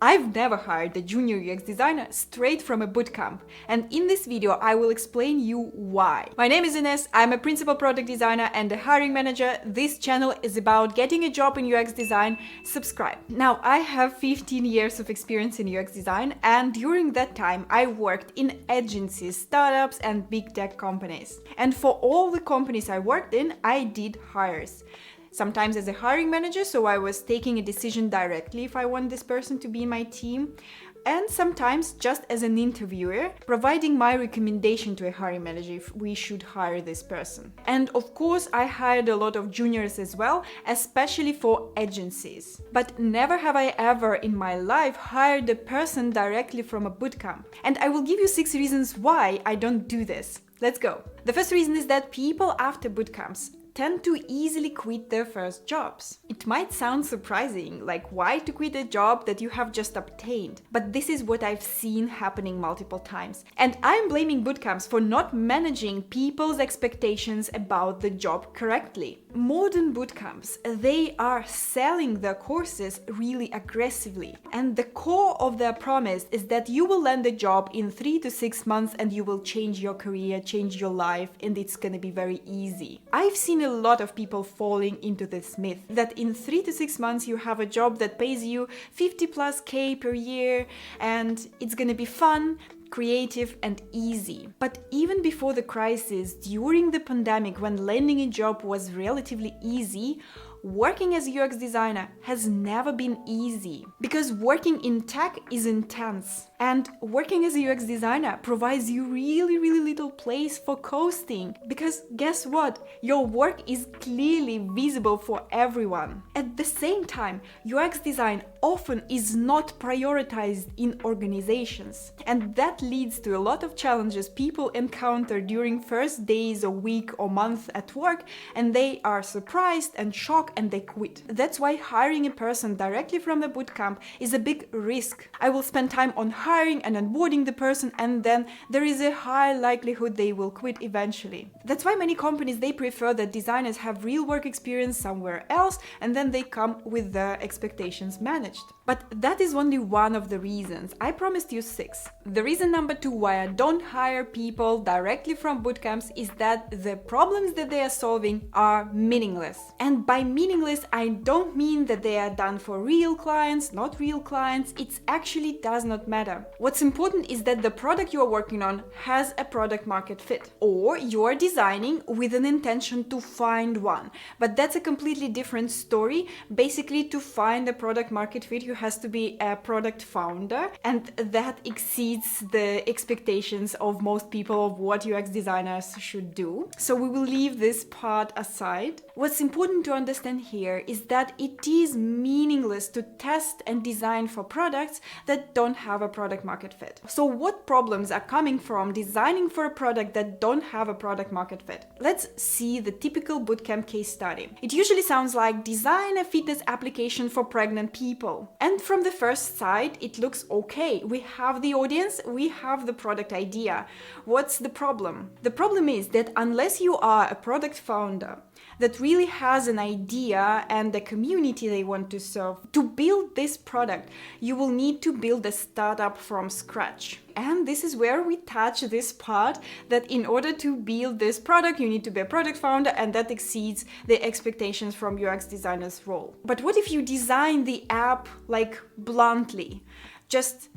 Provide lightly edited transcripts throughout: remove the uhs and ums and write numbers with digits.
I've never hired a junior UX designer straight from a bootcamp, and in this video I will explain you why. My name is Ines, I'm a principal product designer and a hiring manager. This channel is about getting a job in UX design. Subscribe. Now, I have 15 years of experience in UX design, and during that time I worked in agencies, startups and big tech companies. And for all the companies I worked in, I did hires. Sometimes as a hiring manager, so I was taking a decision directly if I want this person to be in my team, and sometimes just as an interviewer, providing my recommendation to a hiring manager if we should hire this person. And of course, I hired a lot of juniors as well, especially for agencies. But never have I ever in my life hired a person directly from a bootcamp. And I will give you 6 reasons why I don't do this. Let's go. The first reason is that people after bootcamps tend to easily quit their first jobs. It might sound surprising, like why to quit a job that you have just obtained, but this is what I've seen happening multiple times. And I'm blaming bootcamps for not managing people's expectations about the job correctly. Modern bootcamps, they are selling their courses really aggressively, and the core of their promise is that you will land a job in 3 to 6 months and you will change your career, change your life, and it's gonna be very easy. I've seen a lot of people falling into this myth that in 3 to 6 months you have a job that pays you 50+ K per year and it's gonna be fun, creative and easy. But even before the crisis, during the pandemic, when landing a job was relatively easy, working as a UX designer has never been easy, because working in tech is intense, and working as a UX designer provides you really little place for coasting, because guess what? Your work is clearly visible for everyone. At the same time, UX design often is not prioritized in organizations, and that leads to a lot of challenges people encounter during first days or week or month at work, and they are surprised and shocked and they quit. That's why hiring a person directly from the bootcamp is a big risk. I will spend time on hiring and onboarding the person, and then there is a high likelihood they will quit eventually. That's why many companies, they prefer that designers have real work experience somewhere else, and then they come with their expectations managed. But that is only one of the reasons. I promised you 6. The reason number 2 why I don't hire people directly from bootcamps is that the problems that they are solving are meaningless. And by meaningless, I don't mean that they are done for real clients, not real clients. It actually does not matter. What's important is that the product you are working on has a product market fit, or you are designing with an intention to find one. But that's a completely different story. Basically, to find a product market fit, you has to be a product founder, and that exceeds the expectations of most people of what UX designers should do. So we will leave this part aside. What's important to understand here is that it is meaningless to test and design for products that don't have a product market fit. So what problems are coming from designing for a product that don't have a product market fit? Let's see the typical bootcamp case study. It usually sounds like design a fitness application for pregnant people. And from the first sight, it looks okay. We have the audience, we have the product idea. What's the problem? The problem is that unless you are a product founder that really has an idea and a community they want to serve, to build this product, you will need to build a startup from scratch. And this is where we touch this part, that in order to build this product, you need to be a product founder, and that exceeds the expectations from UX designer's role. But what if you design the app like bluntly, just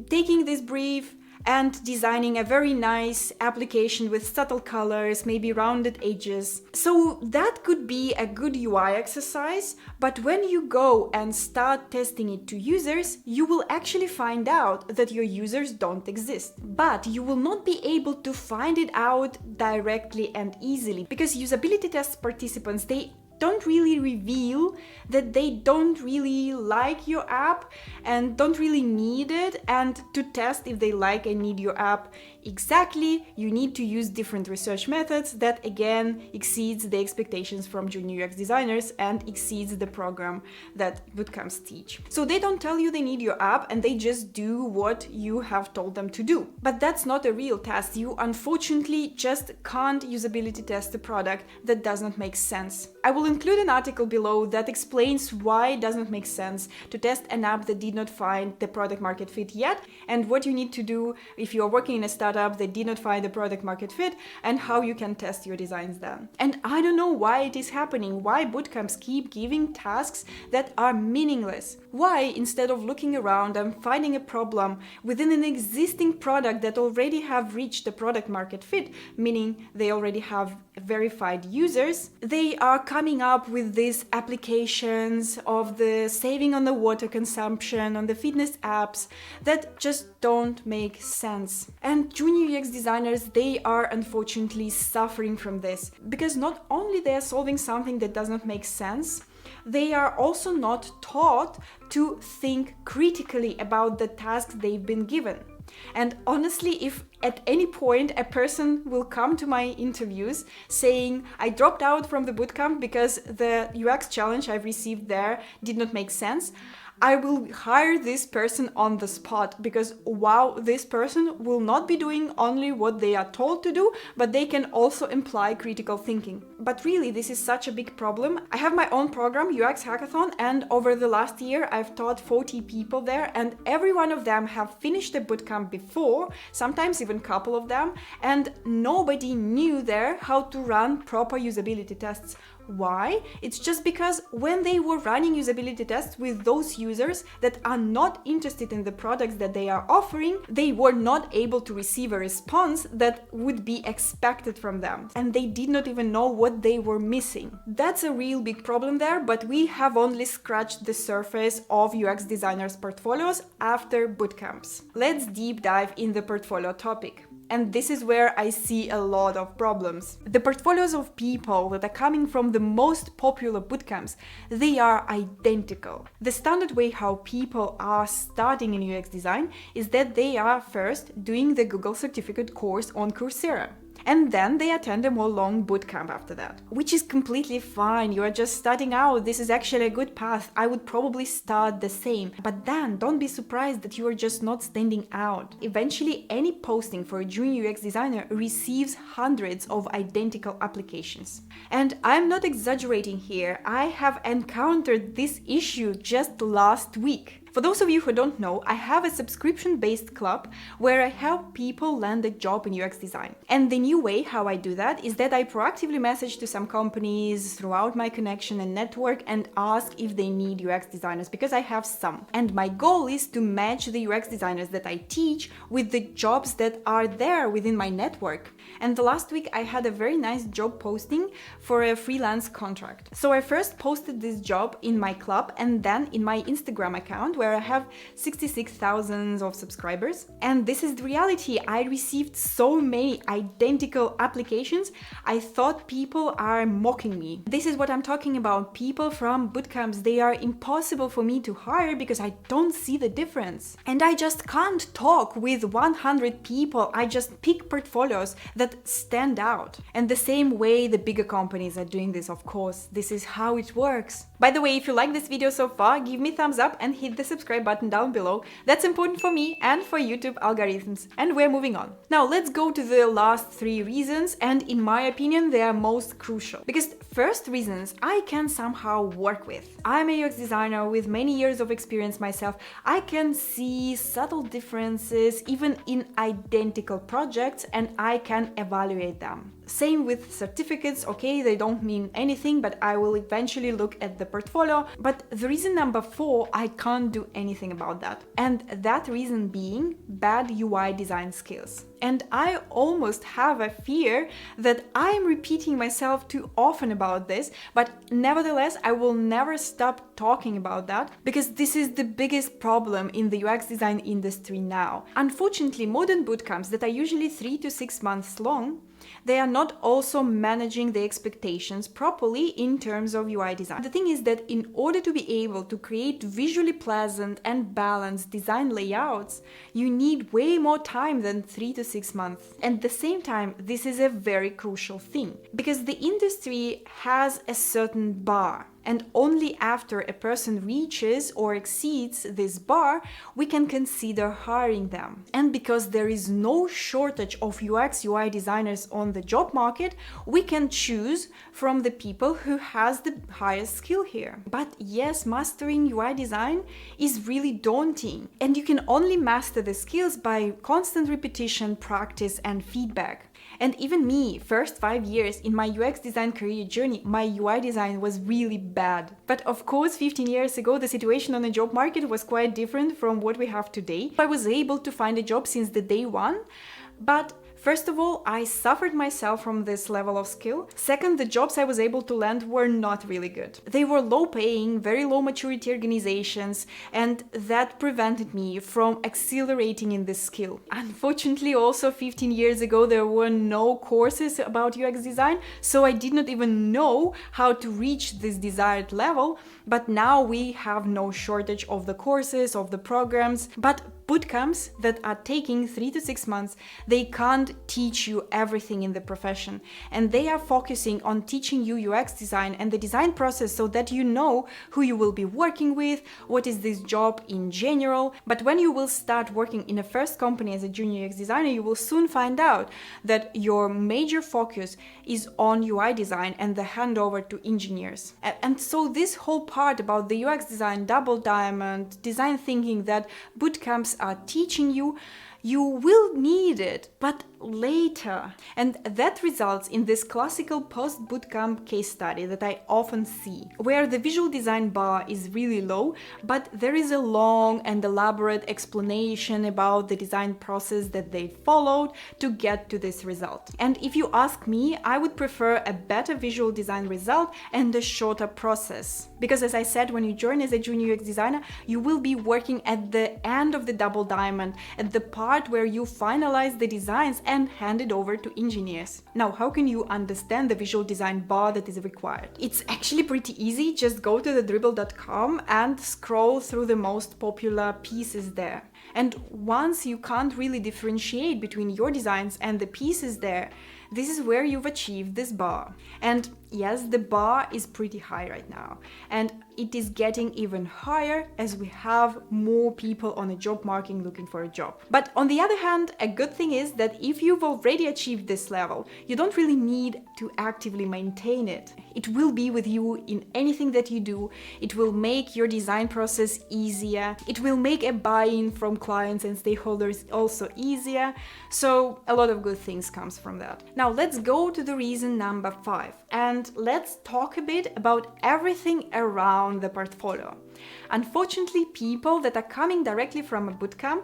taking this brief and designing a very nice application with subtle colors, maybe rounded edges? So that could be a good UI exercise, but when you go and start testing it to users, you will actually find out that your users don't exist. But you will not be able to find it out directly and easily, because usability test participants, they don't really reveal that they don't really like your app and don't really need it. And to test if they like and need your app exactly, you need to use different research methods that again exceeds the expectations from junior UX designers and exceeds the program that bootcamps teach. So they don't tell you they need your app and they just do what you have told them to do. But that's not a real test. You unfortunately just can't usability test a product that does not make sense. I will include an article below that explains why it doesn't make sense to test an app that did not find the product market fit yet, and what you need to do if you are working in a startup that did not find the product market fit, and how you can test your designs then. And I don't know why it is happening, why bootcamps keep giving tasks that are meaningless. Why, instead of looking around and finding a problem within an existing product that already have reached the product market fit, meaning they already have verified users, they are coming up with these applications of the saving on the water consumption, on the fitness apps that just don't make sense. And junior UX designers, they are unfortunately suffering from this, because not only they are solving something that does not make sense, they are also not taught to think critically about the tasks they've been given. And honestly, if at any point a person will come to my interviews saying, I dropped out from the bootcamp because the UX challenge I've received there did not make sense, I will hire this person on the spot, because wow, this person will not be doing only what they are told to do, but they can also imply critical thinking. But really, this is such a big problem. I have my own program, UX Hackathon, and over the last year, I've taught 40 people there, and every one of them have finished the bootcamp before, sometimes even a couple of them, and nobody knew there how to run proper usability tests. Why? It's just because when they were running usability tests with those users that are not interested in the products that they are offering, they were not able to receive a response that would be expected from them. And they did not even know what they were missing. That's a real big problem there, but we have only scratched the surface of UX designers' portfolios after bootcamps. Let's deep dive in the portfolio topic. And this is where I see a lot of problems. The portfolios of people that are coming from the most popular bootcamps, they are identical. The standard way how people are starting in UX design is that they are first doing the Google certificate course on Coursera. And then they attend a more long bootcamp after that, which is completely fine. You are just starting out. This is actually a good path. I would probably start the same. But then don't be surprised that you are just not standing out. Eventually, any posting for a junior UX designer receives hundreds of identical applications. And I'm not exaggerating here. I have encountered this issue just last week. For those of you who don't know, I have a subscription-based club where I help people land a job in UX design. And the new way how I do that is that I proactively message to some companies throughout my connection and network and ask if they need UX designers, because I have some. And my goal is to match the UX designers that I teach with the jobs that are there within my network. And the last week I had a very nice job posting for a freelance contract. So I first posted this job in my club and then in my Instagram account, where I have 66,000 of subscribers. And this is the reality. I received so many identical applications. I thought people are mocking me. This is what I'm talking about. People from bootcamps, they are impossible for me to hire because I don't see the difference. And I just can't talk with 100 people. I just pick portfolios that stand out. And the same way the bigger companies are doing this, of course. This is how it works. By the way, if you like this video so far, give me a thumbs up and hit the subscribe button down below. That's important for me and for YouTube algorithms. And we're moving on. Now let's go to the last 3 reasons, and in my opinion they are most crucial. Because first reasons I can somehow work with. I'm a UX designer with many years of experience myself. I can see subtle differences even in identical projects, and I can evaluate them. Same with certificates. Okay, they don't mean anything, but I will eventually look at the portfolio. But the reason number 4, I can't do anything about that. And that reason being bad UI design skills. And I almost have a fear that I'm repeating myself too often about this, but nevertheless, I will never stop talking about that, because this is the biggest problem in the UX design industry now. Unfortunately, modern bootcamps that are usually 3 to 6 months long, they are not also managing the expectations properly in terms of UI design. The thing is that in order to be able to create visually pleasant and balanced design layouts, you need way more time than 3 to 6 months. And at the same time, this is a very crucial thing, because the industry has a certain bar. And only after a person reaches or exceeds this bar, we can consider hiring them. And because there is no shortage of UX UI designers on the job market, we can choose from the people who has the highest skill here. But yes, mastering UI design is really daunting, and you can only master the skills by constant repetition, practice, and feedback. And even me, first 5 years in my UX design career journey, my UI design was really bad. But of course, 15 years ago, the situation on the job market was quite different from what we have today. I was able to find a job since the day one, but first of all, I suffered myself from this level of skill. Second, the jobs I was able to land were not really good. They were low paying, very low maturity organizations, and that prevented me from accelerating in this skill. Unfortunately, also 15 years ago, there were no courses about UX design, so I did not even know how to reach this desired level. But now we have no shortage of the courses, of the programs, but bootcamps that are taking 3 to 6 months, they can't teach you everything in the profession. And they are focusing on teaching you UX design and the design process so that you know who you will be working with, what is this job in general. But when you will start working in a first company as a junior UX designer, you will soon find out that your major focus is on UI design and the handover to engineers. And so this whole part about the UX design, double diamond, design thinking that bootcamps are teaching you, you will need it, but later. And that results in this classical post-bootcamp case study that I often see, where the visual design bar is really low, but there is a long and elaborate explanation about the design process that they followed to get to this result. And if you ask me, I would prefer a better visual design result and a shorter process. Because as I said, when you join as a junior UX designer, you will be working at the end of the double diamond, at the part where you finalize the designs and hand it over to engineers. Now, how can you understand the visual design bar that is required? It's actually pretty easy. Just go to the dribble.com and scroll through the most popular pieces there. And once you can't really differentiate between your designs and the pieces there, this is where you've achieved this bar. And yes, the bar is pretty high right now. And it is getting even higher as we have more people on a job market looking for a job. But on the other hand, a good thing is that if you've already achieved this level, you don't really need to actively maintain it. It will be with you in anything that you do. It will make your design process easier. It will make a buy-in from clients and stakeholders also easier. So a lot of good things comes from that. Now let's go to the reason number 5 and let's talk a bit about everything around the portfolio. Unfortunately, people that are coming directly from a bootcamp,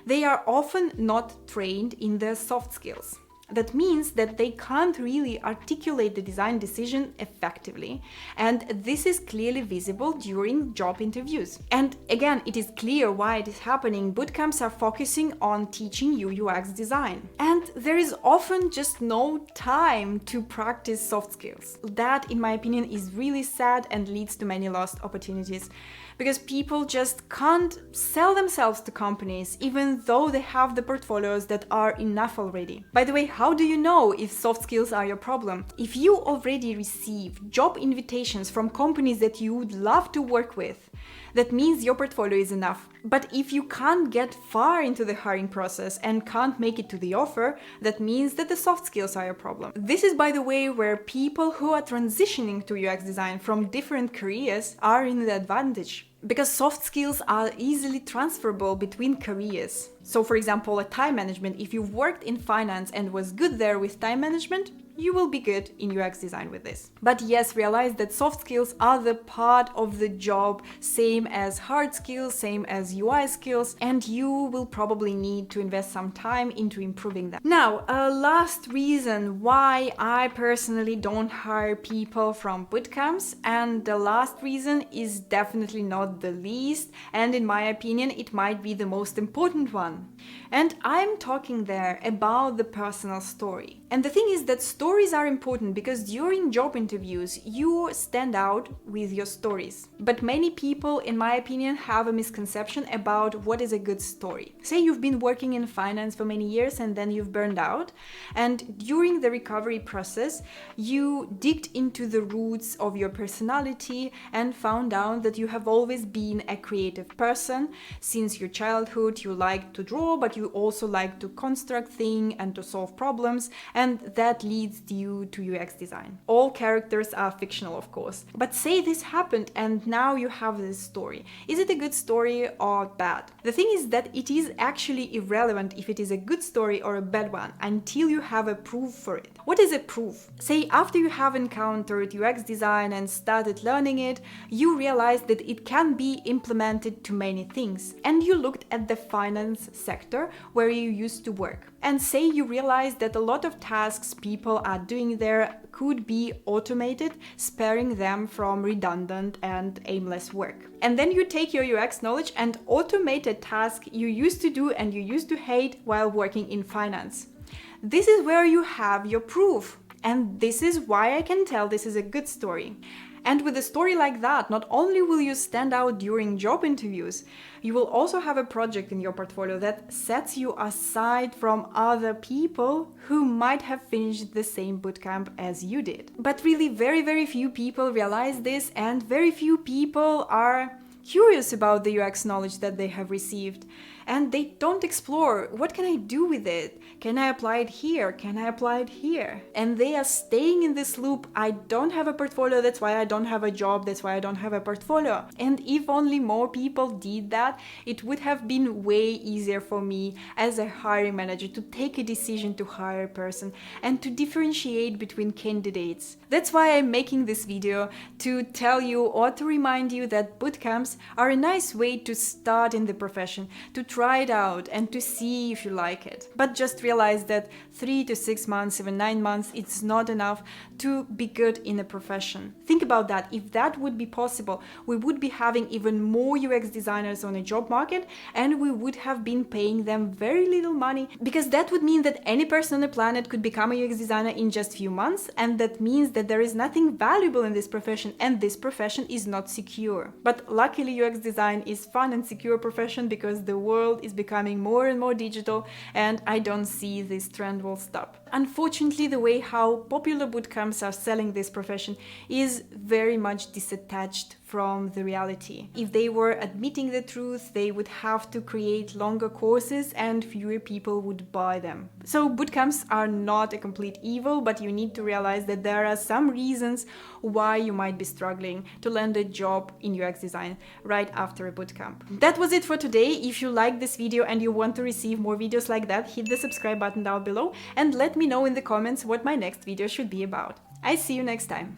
they are often not trained in their soft skills. That means that they can't really articulate the design decision effectively, and this is clearly visible during job interviews. And again, it is clear why it is happening. Bootcamps are focusing on teaching you UX design, and there is often just no time to practice soft skills. That, in my opinion, is really sad and leads to many lost opportunities, because people just can't sell themselves to companies even though they have the portfolios that are enough already. By the way, how do you know if soft skills are your problem? If you already receive job invitations from companies that you would love to work with, that means your portfolio is enough. But if you can't get far into the hiring process and can't make it to the offer, that means that the soft skills are your problem. This is, by the way, where people who are transitioning to UX design from different careers are in the advantage. Because soft skills are easily transferable between careers. So for example, a time management, if you've worked in finance and was good there with time management, you will be good in UX design with this. But yes, realize that soft skills are the part of the job, same as hard skills, same as UI skills, and you will probably need to invest some time into improving them. Now, a last reason why I personally don't hire people from bootcamps, and the last reason is definitely not the least, and in my opinion, it might be the most important one. And I'm talking there about the personal story. And the thing is that stories Stories are important because during job interviews, you stand out with your stories. But many people, in my opinion, have a misconception about what is a good story. Say you've been working in finance for many years and then you've burned out, and during the recovery process, you digged into the roots of your personality and found out that you have always been a creative person. Since your childhood, you like to draw, but you also like to construct things and to solve problems, and that leads you to UX design. All characters are fictional, of course. But say this happened and now you have this story. Is it a good story or bad? The thing is that it is actually irrelevant if it is a good story or a bad one until you have a proof for it. What is a proof? Say after you have encountered UX design and started learning it, you realized that it can be implemented to many things. And you looked at the finance sector where you used to work. And say you realized that a lot of tasks people are doing there could be automated, sparing them from redundant and aimless work. And then you take your UX knowledge and automate a task you used to do and you used to hate while working in finance. This is where you have your proof. And this is why I can tell this is a good story. And with a story like that, not only will you stand out during job interviews, you will also have a project in your portfolio that sets you aside from other people who might have finished the same bootcamp as you did. But really, very, very few people realize this, and very few people are curious about the UX knowledge that they have received. And they don't explore, what can I do with it? Can I apply it here? Can I apply it here? And they are staying in this loop. I don't have a portfolio, that's why I don't have a job, that's why I don't have a portfolio. And if only more people did that, it would have been way easier for me as a hiring manager to take a decision to hire a person and to differentiate between candidates. That's why I'm making this video, to tell you or to remind you that bootcamps are a nice way to start in the profession, to try it out and to see if you like it. But just realize that 3 to 6 months, even 9 months, it's not enough to be good in a profession. Think about that. If that would be possible, we would be having even more UX designers on a job market, and we would have been paying them very little money, because that would mean that any person on the planet could become a UX designer in just a few months, and that means that there is nothing valuable in this profession, and this profession is not secure. But luckily UX design is fun and secure profession because the world is becoming more and more digital, and I don't see this trend will stop. Unfortunately, the way how popular bootcamps are selling this profession is very much disattached from the reality. If they were admitting the truth, they would have to create longer courses and fewer people would buy them. So bootcamps are not a complete evil, but you need to realize that there are some reasons why you might be struggling to land a job in UX design right after a bootcamp. That was it for today. If you liked this video and you want to receive more videos like that, hit the subscribe button down below and let me know in the comments what my next video should be about. I see you next time.